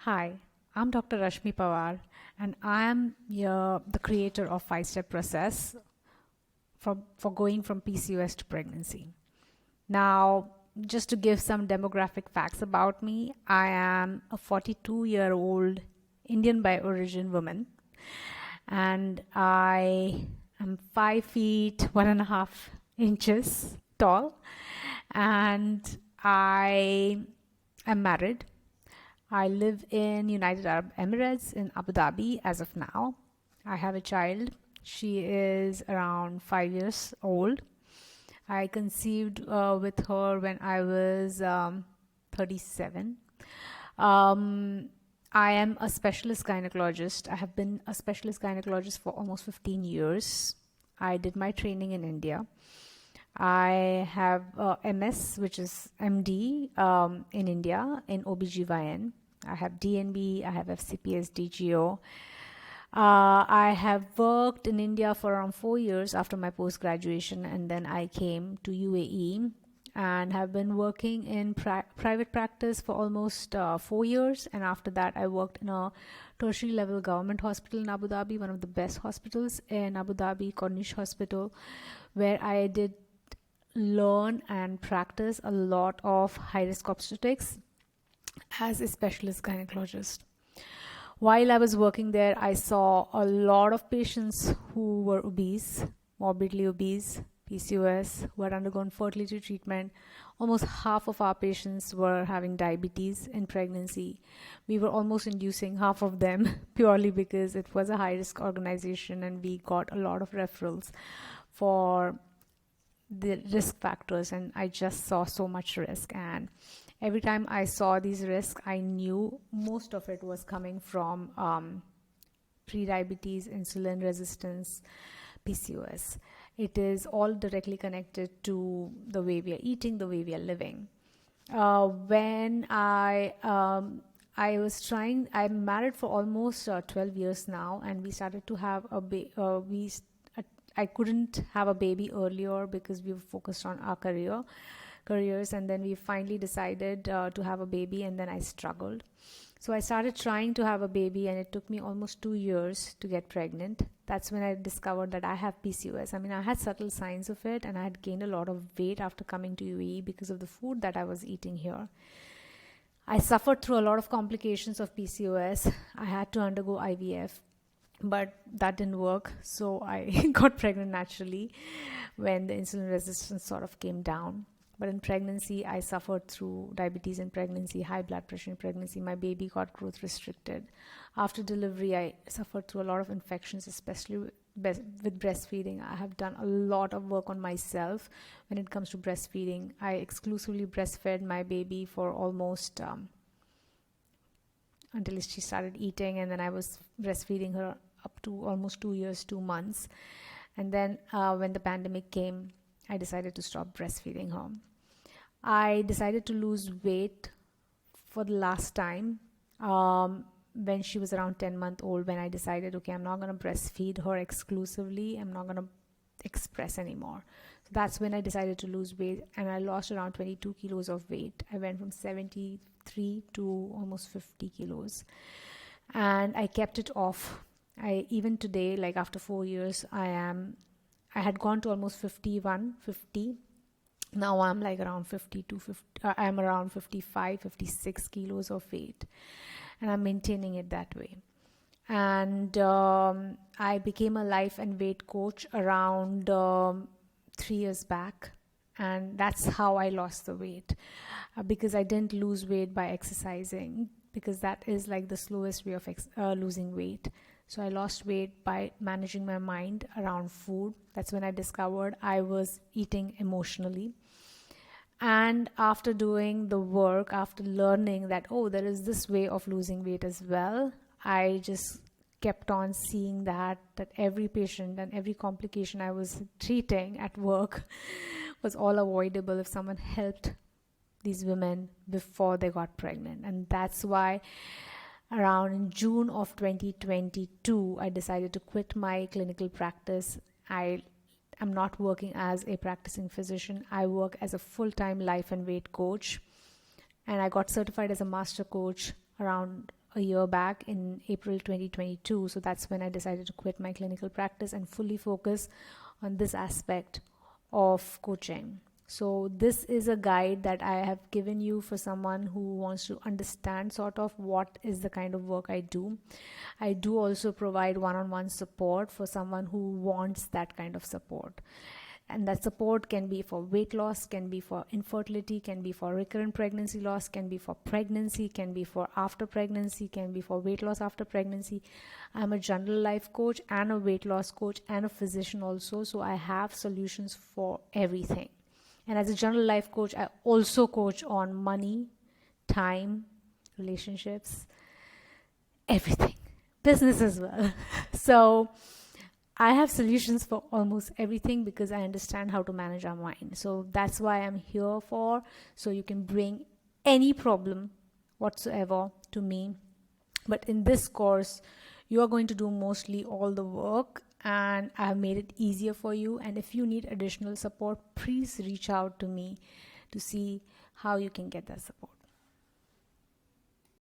Hi, I'm Dr. Rashmi Pawar, and I am the creator of 5-step process for going from PCOS to pregnancy. Now, just to give some demographic facts about me, I am a 42-year-old Indian by origin woman, and I am 5 feet 1.5 inches tall, and I am married. I live in United Arab Emirates in Abu Dhabi as of now. I have a child. She is around 5 years old. I conceived with her when I was 37. I am a specialist gynecologist. I have been a specialist gynecologist for almost 15 years. I did my training in India. I have MS, which is MD in India in OBGYN. I have DNB, I have FCPS, DGO. I have worked in India for around 4 years after my post-graduation, and then I came to UAE and have been working in private practice for almost 4 years. And after that, I worked in a tertiary level government hospital in Abu Dhabi, one of the best hospitals in Abu Dhabi, Cornish Hospital, where I did learn and practice a lot of high-risk obstetrics as a specialist gynecologist. While I was working there, I saw a lot of patients who were obese, morbidly obese, PCOS, who had undergone fertility treatment. Almost half of our patients were having diabetes in pregnancy. We were almost inducing half of them purely because it was a high-risk organization, and we got a lot of referrals for the risk factors, and I just saw so much risk. And every time I saw these risks, I knew most of it was coming from pre-diabetes, insulin resistance, PCOS. It is all directly connected to the way we are eating, the way we are living. When I'm married for almost 12 years now, and we started to have I couldn't have a baby earlier because we were focused on our careers, and then we finally decided to have a baby, and then I struggled. So I started trying to have a baby, and it took me almost 2 years to get pregnant. That's when I discovered that I have PCOS. I mean, I had subtle signs of it, and I had gained a lot of weight after coming to UAE because of the food that I was eating here. I suffered through a lot of complications of PCOS. I had to undergo IVF, but that didn't work, so I got pregnant naturally when the insulin resistance sort of came down. But in pregnancy, I suffered through diabetes in pregnancy, high blood pressure in pregnancy. My baby got growth restricted. After delivery, I suffered through a lot of infections, especially with breastfeeding. I have done a lot of work on myself when it comes to breastfeeding. I exclusively breastfed my baby for almost until she started eating, and then I was breastfeeding her up to almost 2 years, 2 months. And then when the pandemic came, I decided to stop breastfeeding her. I decided to lose weight for the last time when she was around 10 months old, when I decided, okay, I'm not going to breastfeed her exclusively. I'm not going to express anymore. So that's when I decided to lose weight, and I lost around 22 kilos of weight. I went from 73 to almost 50 kilos, and I kept it off. Even today, like after 4 years, I had gone to almost 51, 50. Now I'm like around 52, 50. I'm around 55, 56 kilos of weight, and I'm maintaining it that way. And I became a life and weight coach around 3 years back, and that's how I lost the weight, because I didn't lose weight by exercising, because that is like the slowest way of losing weight. So I lost weight by managing my mind around food. That's when I discovered I was eating emotionally. And after doing the work, after learning that, oh, there is this way of losing weight as well, I just kept on seeing that every patient and every complication I was treating at work was all avoidable if someone helped these women before they got pregnant. And that's why around in June of 2022, I decided to quit my clinical practice. I am not working as a practicing physician. I work as a full-time life and weight coach, and I got certified as a master coach around a year back in April 2022. So that's when I decided to quit my clinical practice and fully focus on this aspect of coaching. So this is a guide that I have given you for someone who wants to understand sort of what is the kind of work I do. I do also provide one-on-one support for someone who wants that kind of support. And that support can be for weight loss, can be for infertility, can be for recurrent pregnancy loss, can be for pregnancy, can be for after pregnancy, can be for weight loss after pregnancy. I'm a general life coach and a weight loss coach and a physician also. So I have solutions for everything. And as a general life coach, I also coach on money, time, relationships, everything, business as well. So I have solutions for almost everything because I understand how to manage our mind. So that's why I'm here for. So you can bring any problem whatsoever to me. But in this course, you are going to do mostly all the work, and I have made it easier for you. And if you need additional support, please reach out to me to see how you can get that support.